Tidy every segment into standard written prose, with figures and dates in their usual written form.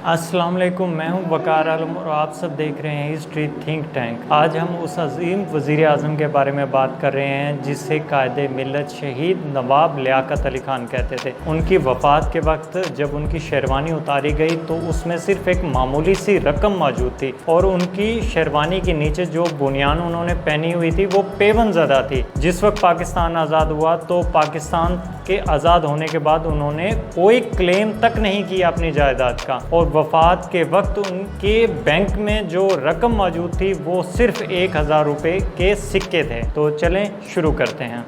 السلام علیکم، میں ہوں وقار عالم اور آپ سب دیکھ رہے ہیں ہسٹری تھنک ٹینک۔ آج ہم اس عظیم وزیر اعظم کے بارے میں بات کر رہے ہیں جسے قائد ملت شہید نواب لیاقت علی خان کہتے تھے۔ ان کی وفات کے وقت جب ان کی شیروانی اتاری گئی تو اس میں صرف ایک معمولی سی رقم موجود تھی اور ان کی شیروانی کے نیچے جو بنیان انہوں نے پہنی ہوئی تھی وہ پیون زدہ تھی۔ جس وقت پاکستان آزاد ہوا تو پاکستان کے آزاد ہونے کے بعد انہوں نے کوئی کلیم تک نہیں کیا اپنی جائیداد کا، اور وفات کے وقت ان کے بینک میں جو رقم موجود تھی وہ صرف 1000 روپے کے سکے تھے۔ تو چلیں شروع کرتے ہیں۔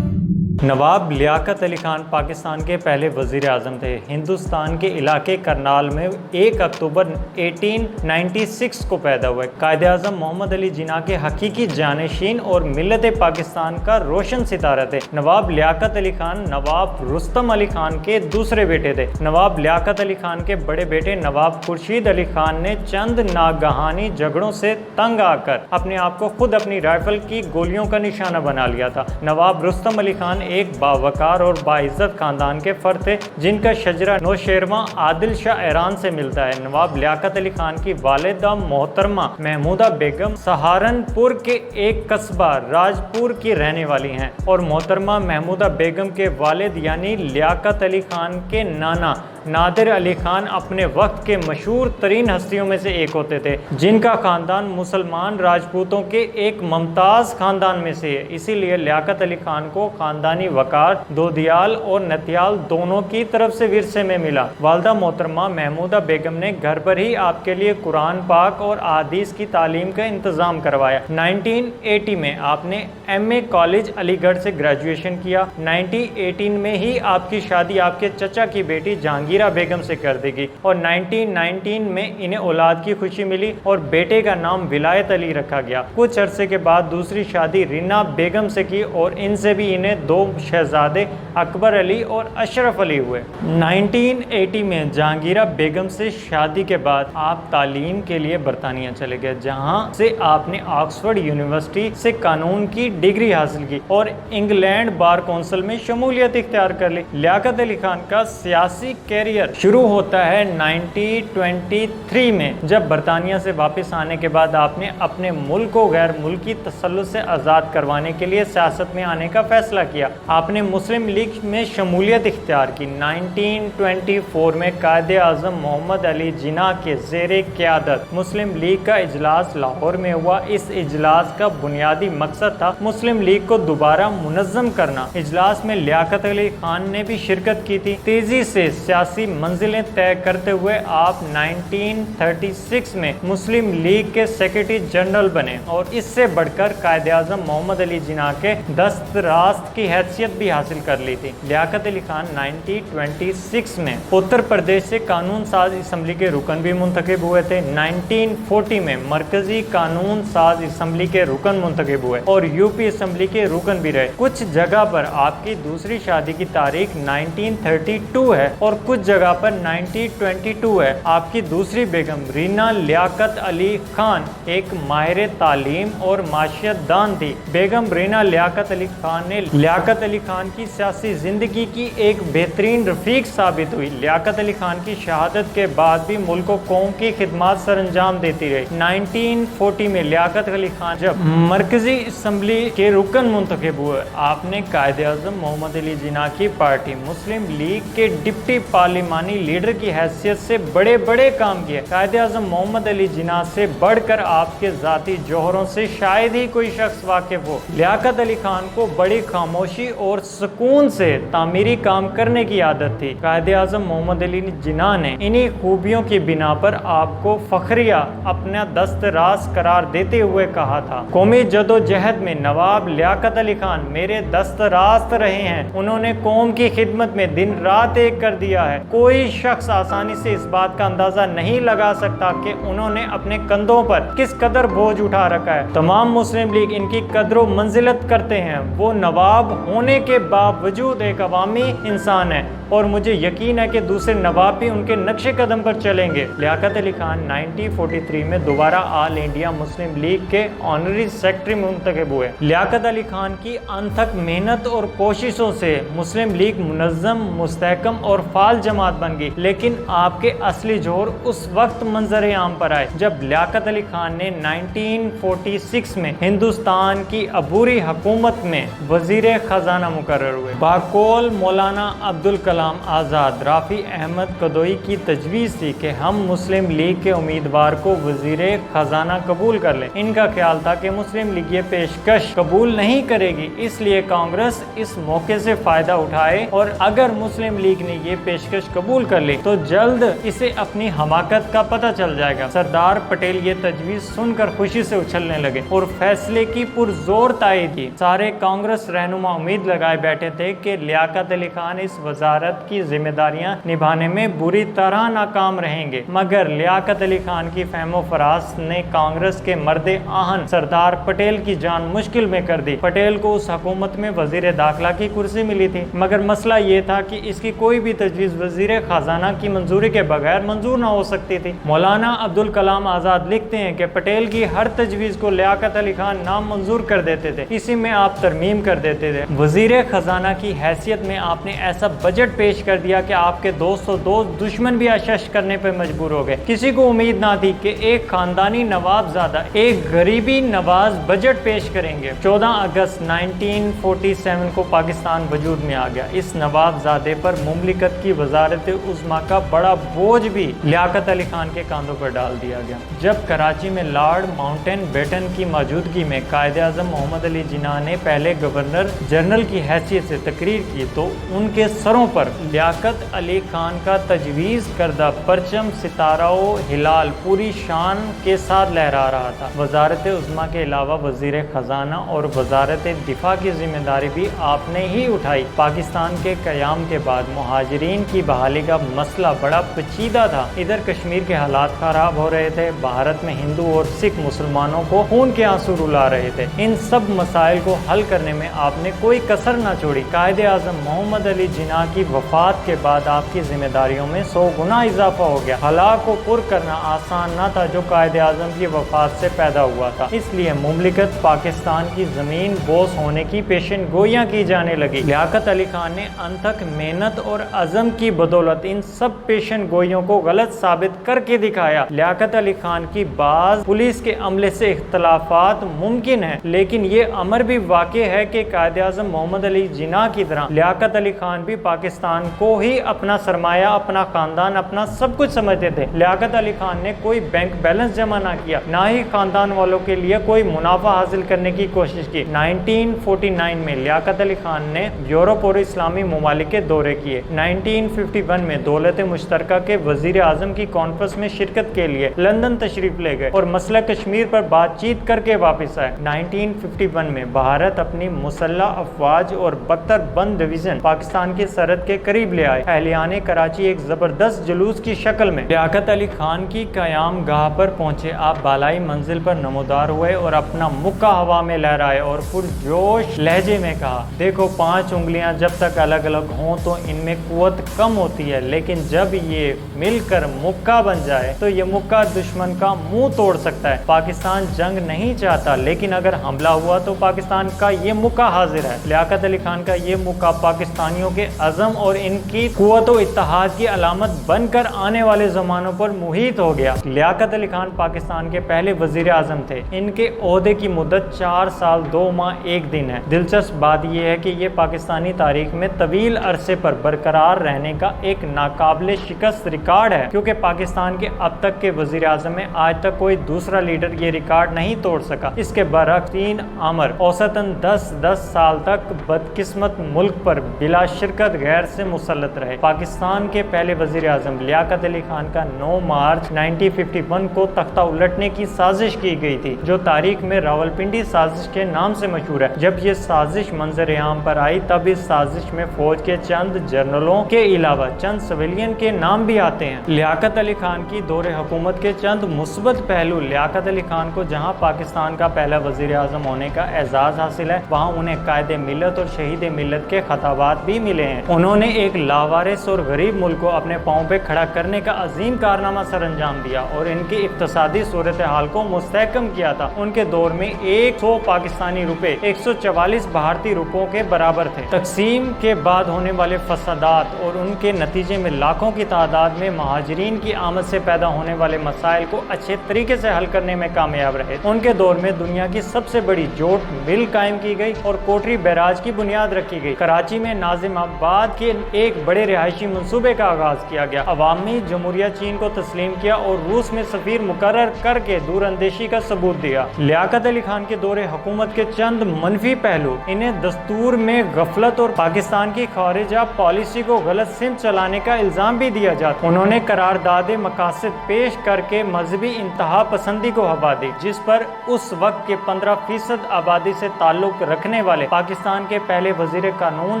نواب لیاقت علی خان پاکستان کے پہلے وزیر اعظم تھے۔ ہندوستان کے علاقے کرنال میں 1 اکتوبر 1896 کو پیدا ہوئے۔ قائد اعظم محمد علی جناح کے حقیقی جانشین اور ملت پاکستان کا روشن ستارہ تھے۔ نواب لیاقت علی خان نواب رستم علی خان کے دوسرے بیٹے تھے۔ نواب لیاقت علی خان کے بڑے بیٹے نواب خورشید علی خان نے چند ناگہانی جھگڑوں سے تنگ آ کر اپنے آپ کو خود اپنی رائفل کی گولیوں کا نشانہ بنا لیا تھا۔ نواب رستم علی خان ایک باوقار اور باعزت خاندان کے فرد تھے جن کا شجرہ نوشیروان عادل شاہ ایران سے ملتا ہے۔ نواب لیاقت علی خان کی والدہ محترمہ محمودہ بیگم سہارنپور کے ایک قصبہ راجپور کی رہنے والی ہیں، اور محترمہ محمودہ بیگم کے والد یعنی لیاقت علی خان کے نانا نادر علی خان اپنے وقت کے مشہور ترین ہستیوں میں سے ایک ہوتے تھے، جن کا خاندان مسلمان راجپوتوں کے ایک ممتاز خاندان میں سے ہے۔ اسی لیے لیاقت علی خان کو خاندانی وقار دودیال اور نتیال دونوں کی طرف سے ورثے میں ملا۔ والدہ محترمہ محمودہ بیگم نے گھر پر ہی آپ کے لیے قرآن پاک اور احادیث کی تعلیم کا انتظام کروایا۔ 1980 میں آپ نے ایم اے کالج علی گڑھ سے گریجویشن کیا۔ 1918 میں ہی آپ کی شادی آپ کے چچا کی بیٹی جہانگیرہ بیگم سے کر دی گئی، اور 1919 میں انہیں اولاد کی خوشی ملی اور بیٹے کا نام ولایت علی رکھا گیا۔ کچھ عرصے کے بعد دوسری شادی رینا بیگم سے کی اور ان سے بھی انہیں 2 شہزادے اکبر علی اور اشرف علی ہوئے۔ 1980 میں جہانگیرہ بیگم سے شادی کے بعد آپ تعلیم کے لیے برطانیہ چلے گئے، جہاں سے آپ نے آکسفورڈ یونیورسٹی سے قانون کی ڈگری حاصل کی اور انگلینڈ بار کونسل میں شمولیت اختیار کر لی۔ لیاقت علی خان کا سیاسی کیریئر شروع ہوتا ہے 1923 میں، جب برطانیہ سے واپس آنے کے بعد آپ نے اپنے ملک کو غیر ملکی تسلط سے آزاد کروانے کے لیے سیاست میں آنے کا فیصلہ کیا۔ آپ نے مسلم لیگ میں شمولیت اختیار کی۔ 1924 میں قائد اعظم محمد علی جناح کے زیر قیادت مسلم لیگ کا اجلاس لاہور میں ہوا۔ اس اجلاس کا بنیادی مقصد تھا مسلم لیگ کو دوبارہ منظم کرنا۔ اجلاس میں لیاقت علی خان نے بھی شرکت کی تھی۔ تیزی سے سیاسی منزلیں طے کرتے ہوئے آپ 1936 میں مسلم لیگ کے سیکرٹری جنرل بنے اور اس سے بڑھ کر قائد اعظم محمد علی جناح کے دست راست کی حیثیت بھی حاصل کر لی تھی۔ لیاقت علی خان 1926 میں اتر پردیش سے قانون ساز اسمبلی کے رکن بھی منتخب ہوئے تھے۔ 1940 میں مرکزی قانون ساز اسمبلی کے رکن منتخب ہوئے اور یو پی اسمبلی کے رکن بھی رہے۔ کچھ جگہ پر آپ کی دوسری شادی کی تاریخ 1932 ہے اور کچھ جگہ پر 1922 ہے۔ آپ کی دوسری بیگم رینا لیاقت علی خان ایک ماہر تعلیم اور معاشیت دان تھی۔ بیگم رینا لیاقت علی خان نے لیاقت علی خان کی سیاسی زندگی کی ایک بہترین رفیق ثابت ہوئی۔ لیاقت علی خان کی شہادت کے بعد بھی ملک و قوم کی خدمات سر انجام دیتی رہی۔ 1940 میں لیاقت علی خان جب مرکزی اسمبلی کے رکن منتخب ہوئے، آپ نے قائد اعظم محمد علی جناح کی پارٹی مسلم لیگ کے ڈپٹی پارلیمانی لیڈر کی حیثیت سے بڑے بڑے کام کیے۔ قائد اعظم محمد علی جناح سے بڑھ کر آپ کے ذاتی جوہروں سے شاید ہی کوئی شخص واقف ہو۔ لیاقت علی خان کو بڑی خاموشی اور سکون سے تعمیری کام کرنے کی عادت تھی۔ قائد اعظم محمد علی جناح نے انہی خوبیوں کی بنا پر آپ کو فخریہ اپنا دست راست قرار دیتے ہوئے کہا تھا، قومی جدوجہد میں نواب لیاقت علی خان میرے دست راست رہے ہیں۔ انہوں نے قوم کی خدمت میں دن رات ایک کر دیا ہے۔ کوئی شخص آسانی سے اس بات کا اندازہ نہیں لگا سکتا کہ انہوں نے اپنے کندھوں پر کس قدر بوجھ اٹھا رکھا ہے۔ تمام مسلم لیگ ان کی قدر و منزلت کرتے ہیں۔ وہ نواب ہونے کے باوجود ایک عوامی انسان ہے اور مجھے یقین ہے کہ دوسرے نواب بھی ان کے نقش قدم پر چلیں گے۔ لیاقت علی خان 1943 میں دوبارہ آل انڈیا مسلم لیگ کے آنری سیکرٹری منتخب ہوئے۔ لیاقت علی خان کی انتھک محنت اور کوششوں سے مسلم لیگ منظم، مستحکم اور فعال جماعت بن گئی، لیکن آپ کے اصلی جوہر اس وقت منظر عام پر آئے جب لیاقت علی خان نے 1946 میں ہندوستان کی عبوری حکومت میں وزیر خزانہ مقرر ہوئے۔ باقول مولانا عبدالکلام آزاد، رافی احمد قدوئی کی تجویز تھی کہ ہم مسلم لیگ کے امیدوار کو وزیر خزانہ قبول کر لیں۔ ان کا خیال تھا کہ مسلم لیگ یہ پیشکش قبول نہیں کرے گی، اس لیے کانگریس اس موقع سے فائدہ اٹھائے، اور اگر مسلم لیگ نے یہ پیشکش قبول کر لی تو جلد اسے اپنی حماقت کا پتہ چل جائے گا۔ سردار پٹیل یہ تجویز سن کر خوشی سے اچھلنے لگے اور فیصلے کی پرزور تائید کی۔ سارے کانگریس رہنما امید لگائے بیٹھے تھے کہ لیاقت علی خان اس وزارت کی ذمہ داریاں نبھانے میں بری طرح ناکام رہیں گے، مگر لیاقت علی خان کی فہم و فراست نے کانگریس کے مرد آہن سردار پٹیل کی جان مشکل میں کر دی۔ پٹیل کو اس حکومت میں وزیر داخلہ کی کرسی ملی تھی، مگر مسئلہ یہ تھا کہ اس کی کوئی بھی تجویز وزیر خزانہ کی منظوری کے بغیر منظور نہ ہو سکتی تھی۔ مولانا عبدالکلام آزاد لکھتے ہیں کہ پٹیل کی ہر تجویز کو لیاقت علی خان نامنظور کر دیتے تھے، اسی میں آپ ترمیم کر دیتے تھے۔ وزیر خزانہ کی حیثیت میں آپ نے ایسا بجٹ پیش کر دیا کہ آپ کے دوست و دوست دشمن بھی اشش کرنے پر مجبور ہو گئے۔ کسی کو امید نہ تھی کہ ایک خاندانی نواب زادہ ایک غریبی نواز بجٹ پیش کریں گے۔ 14 اگست 1947 کو پاکستان وجود میں آ گیا۔ اس نواب زادے پر مملکت کی وزارت عظمیٰ کا بڑا بوجھ بھی لیاقت علی خان کے کاندھوں پر ڈال دیا گیا۔ جب کراچی میں لارڈ ماؤنٹن بیٹن کی موجودگی میں قائد اعظم محمد علی جناح نے پہلے گورنر جنرل کی حیثیت سے تقریر کی تو ان کے سروں پر لیاقت علی خان کا تجویز کردہ پرچم ستارہ و ہلال پوری شان کے ساتھ لہرا رہا تھا۔ وزارت عظمیٰ کے علاوہ وزیر خزانہ اور وزارت دفاع کی ذمہ داری بھی آپ نے ہی اٹھائی۔ پاکستان کے قیام کے بعد مہاجرین کی بحالی کا مسئلہ بڑا پیچیدہ تھا۔ ادھر کشمیر کے حالات خراب ہو رہے تھے، بھارت میں ہندو اور سکھ مسلمانوں کو خون کے آنسو رلا رہے تھے۔ ان سب مسائل کو حل کرنے میں آپ نے کوئی کسر نہ چھوڑی۔ قائد اعظم محمد علی جناح کی وفات کے بعد آپ کی ذمہ داریوں میں 100 گنا اضافہ ہو گیا۔ خلا کو پر کرنا آسان نہ تھا جو قائد اعظم کی وفات سے پیدا ہوا تھا، اس لیے مملکت پاکستان کی زمین بوس ہونے کی پیشن گوئیاں کی جانے لگی۔ لیاقت علی خان نے انتھک محنت اور عزم کی بدولت ان سب پیشن گوئیوں کو غلط ثابت کر کے دکھایا۔ لیاقت علی خان کی بعض پولیس کے عملے سے اختلافات ممکن ہیں، لیکن یہ امر بھی واقع ہے کہ قائد اعظم محمد علی جناح کی طرح لیاقت علی خان بھی پاکستان کو ہی اپنا سرمایہ، اپنا خاندان، اپنا سب کچھ سمجھتے تھے۔ لیاقت علی خان نے کوئی بینک بیلنس جمع نہ کیا، نہ ہی خاندان والوں کے لیے کوئی منافع حاصل کرنے کی کوشش کی۔ 1949 میں لیاقت علی خان نے یورپ اور اسلامی ممالک کے دورے کیے۔ 1951 میں دولت مشترکہ کے وزیر اعظم کی کانفرنس میں شرکت کے لیے لندن تشریف لے گئے اور مسئلہ کشمیر پر بات چیت کر کے واپس آئے۔ 1951 میں بھارت اپنی مسلح افواج اور بختر بند ڈویژن پاکستان کی سرحد کے قریب لے آئے۔ اہلیان کراچی ایک زبردست جلوس کی شکل میں لیاقت علی خان کی قیام گاہ پر پہنچے۔ آپ بالائی منزل پر نمودار ہوئے اور اپنا مکہ ہوا میں لہرائے اور پرجوش لہجے میں کہا، دیکھو 5 انگلیاں جب تک الگ الگ ہوں تو ان میں قوت کم ہوتی ہے، لیکن جب یہ مل کر مکہ بن جائے تو یہ مکہ دشمن کا منہ توڑ سکتا ہے۔ پاکستان جنگ نہیں چاہتا، لیکن اگر حملہ ہوا تو پاکستان کا یہ مکہ حاضر ہے۔ لیاقت علی خان کا یہ مکہ پاکستانیوں کے عزم اور ان کی قوت و اتحاد کی علامت بن کر آنے والے زمانوں پر محیط ہو گیا۔ لیاقت علی خان پاکستان کے پہلے وزیر اعظم تھے۔ ان کے عہدے کی مدت 4 سال 2 ماہ 1 دن ہے۔ دلچسپ بات یہ ہے کہ یہ پاکستانی تاریخ میں طویل عرصے پر برقرار رہنے کا ایک ناقابل شکست ریکارڈ ہے، کیونکہ پاکستان کے اب تک کے وزیر اعظم میں آج تک کوئی دوسرا لیڈر یہ ریکارڈ نہیں توڑ سکا۔ اس کے برعکس 3 عمر اوسطاً 10 سال تک بدقسمت ملک پر بلا شرکت غیر سے مسلط رہے۔ پاکستان کے پہلے وزیر اعظم لیاقت علی خان کا 9 مارچ 1951 کو تختہ الٹنے کی سازش کی گئی تھی، جو تاریخ میں راولپنڈی سازش کے نام سے مشہور ہے۔ جب یہ سازش منظر عام پر آئی تب اس سازش میں فوج کے چند جنرلوں کے علاوہ چند سویلین کے نام بھی آتے ہیں۔ لیاقت علی خان کی دور حکومت کے چند مثبت پہلو: لیاقت علی خان کو جہاں پاکستان کا پہلا وزیر اعظم ہونے کا اعزاز حاصل ہے، وہاں انہیں قائد ملت اور شہید ملت کے خطابات بھی ملے ہیں۔ انہوں انہوں نے ایک لاوارث اور غریب ملک کو اپنے پاؤں پہ کھڑا کرنے کا عظیم کارنامہ سر انجام دیا اور ان کی اقتصادی صورتحال کو مستحکم کیا تھا۔ ان کے دور میں 100 پاکستانی روپے 144 بھارتی روپوں کے برابر تھے۔ تقسیم کے بعد ہونے والے فسادات اور ان کے نتیجے میں لاکھوں کی تعداد میں مہاجرین کی آمد سے پیدا ہونے والے مسائل کو اچھے طریقے سے حل کرنے میں کامیاب رہے۔ ان کے دور میں دنیا کی سب سے بڑی جوٹ مل قائم کی گئی اور کوٹری بیراج کی بنیاد رکھی گئی۔ کراچی میں ناظم آباد کے ایک بڑے رہائشی منصوبے کا آغاز کیا گیا۔ عوامی جمہوریہ چین کو تسلیم کیا اور روس میں سفیر مقرر کر کے دور اندیشی کا ثبوت دیا۔ لیاقت علی خان کے دور حکومت کے چند منفی پہلو، انہیں دستور میں غفلت اور پاکستان کی خارجہ پالیسی کو غلط سمت چلانے کا الزام بھی دیا جاتا۔ انہوں نے قرارداد مقاصد پیش کر کے مذہبی انتہا پسندی کو ہوا دی، جس پر اس وقت کے 15% آبادی سے تعلق رکھنے والے پاکستان کے پہلے وزیر قانون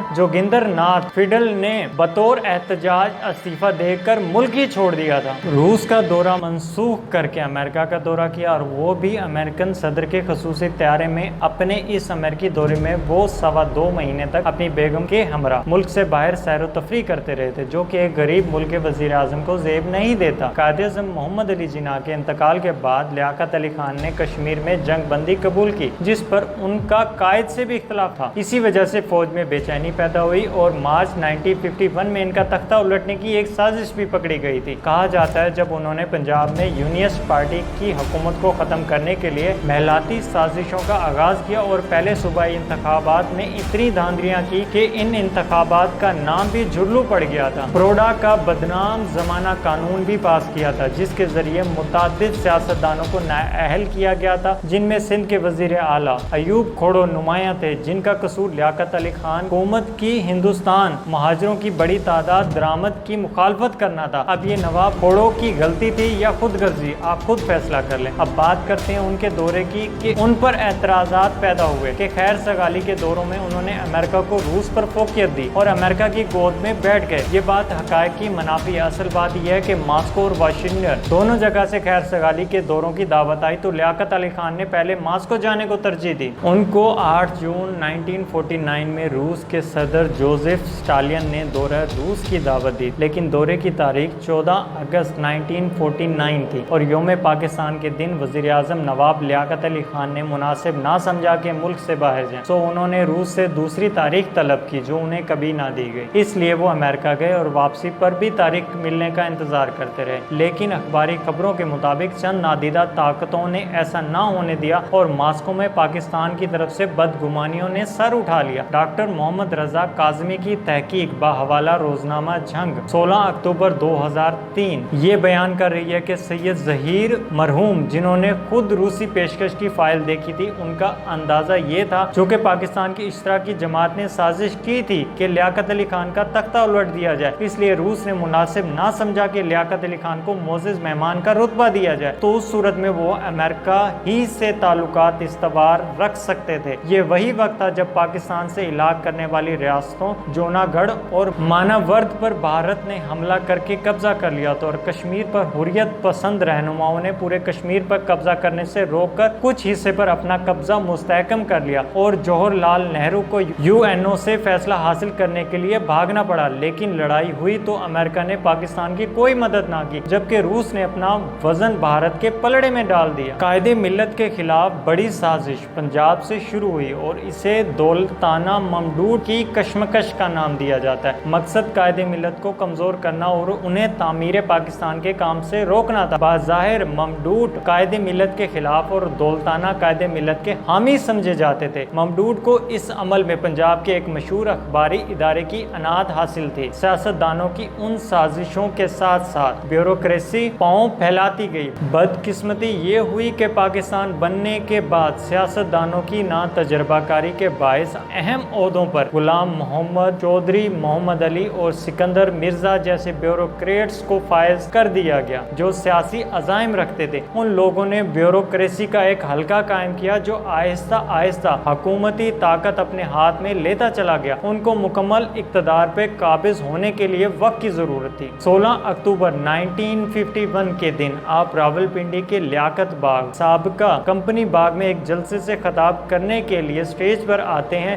جوگندر ناتھ فیڈل نے بطور احتجاج استعفیٰ دے کر ملک ہی چھوڑ دیا تھا۔ روس کا دورہ منسوخ کر کے امریکہ کا دورہ کیا اور وہ بھی امریکن صدر کے خصوصی طیارے میں۔ اپنے اس امریکی دورے میں وہ 2.25 مہینے تک اپنی بیگم کے ہمراہ ملک سے باہر سیر و تفریح کرتے رہے تھے، جو کہ ایک غریب ملک کے وزیر اعظم کو زیب نہیں دیتا۔ قائد اعظم محمد علی جناح کے انتقال کے بعد لیاقت علی خان نے کشمیر میں جنگ بندی قبول کی، جس پر ان کا قائد سے بھی اختلاف تھا۔ اسی وجہ سے فوج میں بے چینی پیدا ہوئی اور مارچ 1951 میں ان کا تختہ الٹنے کی ایک سازش بھی پکڑی گئی تھی۔ کہا جاتا ہے جب انہوں نے پنجاب میں یونینسٹ پارٹی کی حکومت کو ختم کرنے کے لیے محلاتی سازشوں کا آغاز کیا اور پہلے صوبائی انتخابات میں اتنی دھاندلیاں کی کہ ان انتخابات کا نام بھی جھرلو پڑ گیا تھا۔ پروڈا کا بدنام زمانہ قانون بھی پاس کیا تھا، جس کے ذریعے متعدد سیاستدانوں کو نااہل کیا گیا تھا، جن میں سندھ کے وزیر اعلیٰ ایوب کھوڑو نمایاں تھے، جن کا قصور لیاقت علی خان حکومت کی ہندوستان مہاجروں کی بڑی تعداد درآمد کی مخالفت کرنا تھا۔ اب یہ نواب کھوڑو کی غلطی تھی یا خود غرضی، آپ خود فیصلہ کر لیں۔ اب بات کرتے ہیں ان کے دورے کی کہ ان پر اعتراضات پیدا ہوئے کہ خیر سگالی کے دوروں میں انہوں نے امریکہ کو روس پر فوقیت دی اور امریکہ کی گود میں بیٹھ گئے۔ یہ بات حقائق کی منافی ہے۔ اصل بات یہ ہے کہ ماسکو اور واشنگٹن دونوں جگہ سے خیر سگالی کے دوروں کی دعوت آئی تو لیاقت علی خان نے پہلے ماسکو جانے کو ترجیح دی۔ ان کو 8 جون 1949 میں روس کے صدر جوزف اسٹالین نے دورہ روس کی دعوت دی، لیکن دورے کی تاریخ 14 اگست 1949 تھی اور یوم پاکستان کے دن وزیر اعظم نواب لیاقت علی خان نے مناسب نہ سمجھا کہ ملک سے باہر جائیں، سو انہوں نے روس سے دوسری تاریخ طلب کی جو انہیں کبھی نہ دی گئی۔ اس لیے وہ امریکہ گئے اور واپسی پر بھی تاریخ ملنے کا انتظار کرتے رہے، لیکن اخباری خبروں کے مطابق چند نادیدہ طاقتوں نے ایسا نہ ہونے دیا اور ماسکو میں پاکستان کی طرف سے بدگمانیوں نے سر اٹھا لیا۔ ڈاکٹر محمد رضا کاظمی کی تحقیق بحوالہ روزنامہ جنگ 16 اکتوبر 2003 یہ بیان کر رہی ہے کہ سید ظہیر مرحوم، جنہوں نے خود روسی پیشکش کی فائل دیکھی تھی، ان کا اندازہ یہ تھا چونکہ پاکستان کی اشتراکی جماعت نے سازش کی تھی کہ لیاقت علی خان کا تختہ الٹ دیا جائے، اس لیے روس نے مناسب نہ سمجھا کہ لیاقت علی خان کو معزز مہمان کا رتبہ دیا جائے، تو اس صورت میں وہ امریکہ ہی سے تعلقات استوار رکھ سکتے تھے۔ یہ وہی وقت تھا جب پاکستان سے علاق کرنے والی ریاستوں جوناگڑھ اور ماناورد پر بھارت نے حملہ کر کے قبضہ کر لیا تھا اور کشمیر پر حریت پسند رہنماؤں نے پورے کشمیر پر قبضہ کرنے سے روک کر کچھ حصے پر اپنا قبضہ مستحکم کر لیا اور جوہر لال نہرو کو UN سے فیصلہ حاصل کرنے کے لیے بھاگنا پڑا، لیکن لڑائی ہوئی تو امریکہ نے پاکستان کی کوئی مدد نہ کی، جبکہ روس نے اپنا وزن بھارت کے پلڑے میں ڈال دیا۔ قائد ملت کے خلاف بڑی سازش پنجاب سے شروع ہوئی اور اسے دولتانہ ممدوٹ کی کشمکش کا نام دیا جاتا ہے۔ مقصد قائد ملت کو کمزور کرنا اور انہیں تعمیر پاکستان کے کام سے روکنا تھا۔ بظاہر ممدوٹ قائد ملت کے خلاف اور دولتانہ قائد ملت کے حامی سمجھے جاتے تھے۔ ممدوٹ کو اس عمل میں پنجاب کے ایک مشہور اخباری ادارے کی انعت حاصل تھی۔ سیاستدانوں کی ان سازشوں کے ساتھ ساتھ بیوروکریسی پاؤں پھیلاتی گئی۔ بدقسمتی یہ ہوئی کہ پاکستان بننے کے بعد سیاستدانوں کی نا تجربہ کاری کے باعث اہم عہدوں پر غلام محمد چودھری، محمد علی اور سکندر مرزا جیسے بیوروکریٹس کو فائز کر دیا گیا جو سیاسی عزائم رکھتے تھے۔ ان لوگوں نے بیوروکریسی کا ایک حلقہ قائم کیا جو آہستہ آہستہ حکومتی طاقت اپنے ہاتھ میں لیتا چلا گیا۔ ان کو مکمل اقتدار پہ قابض ہونے کے لیے وقت کی ضرورت تھی۔ 16 اکتوبر 1951 کے دن آپ راولپنڈی کے لیاقت باغ سابقہ کمپنی باغ میں ایک جلسے سے خطاب کرنے کے لیے اسٹیج پر آتے ہیں۔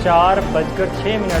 4:06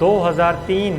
2003